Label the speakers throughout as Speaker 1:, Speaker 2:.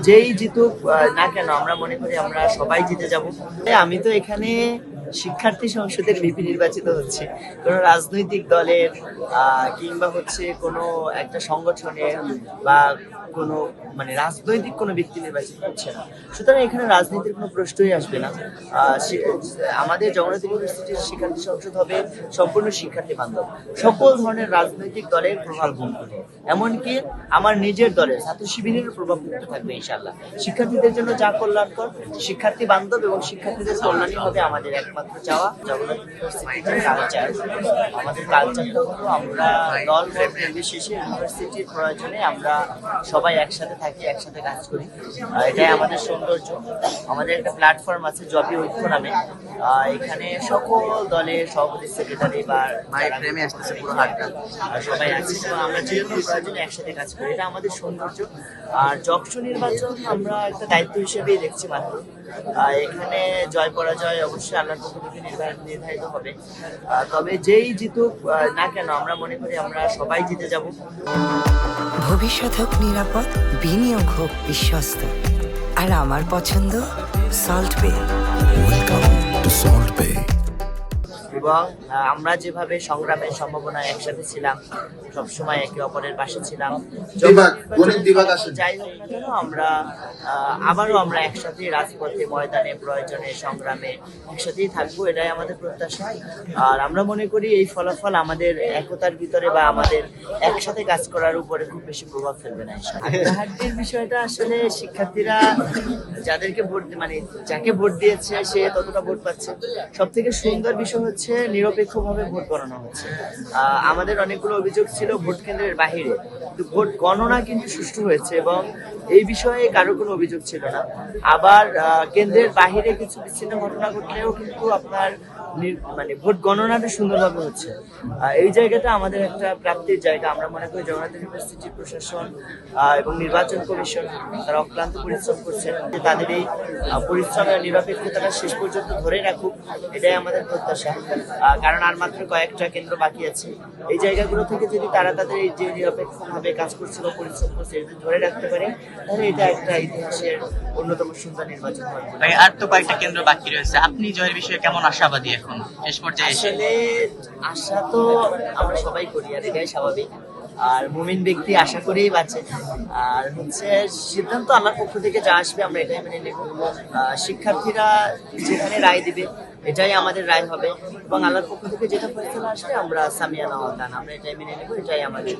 Speaker 1: যেই জিতুক না কেন আমরা মনে করি আমরা সবাই জিতে যাব। আমি তো এখানে শিক্ষার্থী সংসদের ভিপি নির্বাচিত হচ্ছে, কোনো রাজনৈতিক দলের কিংবা হচ্ছে কোনো একটা সংগঠনের বা কোনো মানে রাজনৈতিক কোনো ব্যক্তি নির্বাচিত হচ্ছে না। সুতরাং এখানে রাজনীতির কোনো প্রশ্নই আসবে না। আমাদের জগন্নাথ ইউনিভার্সিটির শিক্ষার্থী সংসদ হবে সম্পূর্ণ শিক্ষার্থী বান্ধব, সকল ধরনের রাজনৈতিক দলের প্রভাব মুক্ত, এমনকি আমার নিজের দলের ছাত্র শিবিরের প্রভাব মুক্ত থাকবে ইনশাআল্লাহ। শিক্ষার্থীদের জন্য যা কল্যাণকর, শিক্ষার্থী বান্ধব এবং শিক্ষার্থীদের কল্যাণই হবে আমাদের একমাত্র চাওয়া। জগন্নাথ ইউনিভার্সিটির কালচার, আমাদের কালচারটা হলো আমরা দল মত নির্বিশেষে ইউনিভার্সিটির প্রয়োজনে আমরা সবাই একসাথে থাকি, একসাথে কাজ করি। এটাই আমাদের সৌন্দর্য। আমাদের একটা প্ল্যাটফর্ম আছে জবি ঐক্য নামে, এখানে সকল দলের সভাপতি সেক্রেটারি বা মায়ের প্রেমে আসতেছে পুরো হাটটা সবাই আছে এবং আমরা যে কোনো প্রয়োজনে একসাথে কাজ করি, এটা আমাদের সৌন্দর্য। আর যক্ষু নির্বাচন আমরা একটা দায়িত্ব হিসেবেই দেখছি মাত্র। এখানে জয় পরাজয় অবশ্যই আল্লাহর পক্ষ থেকে নির্ধারিত হবে। তবে যেই জিতুক না কেন আমরা মনে করি আমরা সবাই জিতে যাব।
Speaker 2: ভবিষ্যৎ হোক নিরাপদ, বিনিয়োগ হোক বিশ্বস্ত, আর আমার পছন্দ সল্ট বে।
Speaker 3: ওয়েলকাম টু সল্ট বে।
Speaker 1: এবং আমরা যেভাবে সংগ্রামের সম্ভাবনায় একসাথে ছিলাম, সবসময় একে অপরের পাশে ছিলাম, যাই হোক না কেন আমরা আবারও আমরা একসাথে রাজপথে, ময়দানে, প্রয়োজনে, সংগ্রামে একসাথেই থাকবো, এটাই আমাদের প্রত্যাশা। আর আমরা মনে করি এই ফলাফল আমাদের একতার ভিতরে বা আমাদের একসাথে কাজ করার উপরে খুব বেশি প্রভাব ফেলবে না। হাড্ডির বিষয়টা আসলে শিক্ষার্থীরা যাদেরকে ভোট মানে যাকে ভোট দিয়েছে সে ততটা ভোট পাচ্ছে। সব থেকে সুন্দর বিষয় হচ্ছে নিরপেক্ষভাবে ভোট গণনা হচ্ছে। আমাদের অনেকগুলো অভিযোগ ছিল ভোট কেন্দ্রের বাহিরে, কিন্তু ভোট গণনা কিন্তু সুষ্ঠু হয়েছে এবং এই বিষয়ে কারো কোনো অভিযোগ ছিল না। আবার কেন্দ্রের বাহিরে কিছু বিচ্ছিন্ন ঘটনা ঘটলেও কিন্তু আপনার মানে ভোট গণনাটা সুন্দরভাবে হচ্ছে। এই জায়গাটা আমাদের একটা প্রাপ্তির জায়গা। আমরা মনে করি জগন্নাথ ইউনিভার্সিটি প্রশাসন এবং নির্বাচন কমিশন তারা অক্লান্ত পরিশ্রম করছেন, যে তাদের এই পরিশ্রমের নিরপেক্ষতাটা শেষ পর্যন্ত ধরে রাখুক, এটাই আমাদের প্রত্যাশা। কারণ আর মাত্র কয়েকটা কেন্দ্র বাকি আছে। এই জায়গাগুলো থেকে যদি তারা তাদের এই যে নিরপেক্ষভাবে কাজ করছে বা পরিশ্রম করছে এটা ধরে রাখতে পারে, তাহলে এটা একটা ইতিহাসের অন্যতম সুন্দর নির্বাচন হবে।
Speaker 4: আর তো কয়েকটা কেন্দ্র বাকি রয়েছে, আপনি জয়ের বিষয়ে কেমন আশাবাদী এখন শেষ পর্যায়ে?
Speaker 1: আসলে আশা তো আমরা সবাই করি, আর এটাই স্বাভাবিক। আর মুমিন ব্যক্তি আশা করেই বাঁচে। আর হচ্ছে সিদ্ধান্ত আল্লাহর পক্ষ থেকে যা আসবে আমরা এটাই মেনে নেব। শিক্ষার্থীরা যেখানে রায় দিবে এটাই আমাদের রায় হবে এবং আল্লাহর পক্ষ থেকে যেটা ফয়সালা আসবে আমরা সামিয়ানা ওয়াতানা, আমরা এটাই মেনে নেব। এটাই আমাদের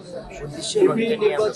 Speaker 1: উদ্দেশ্য এবং এটা নিয়ে আমরা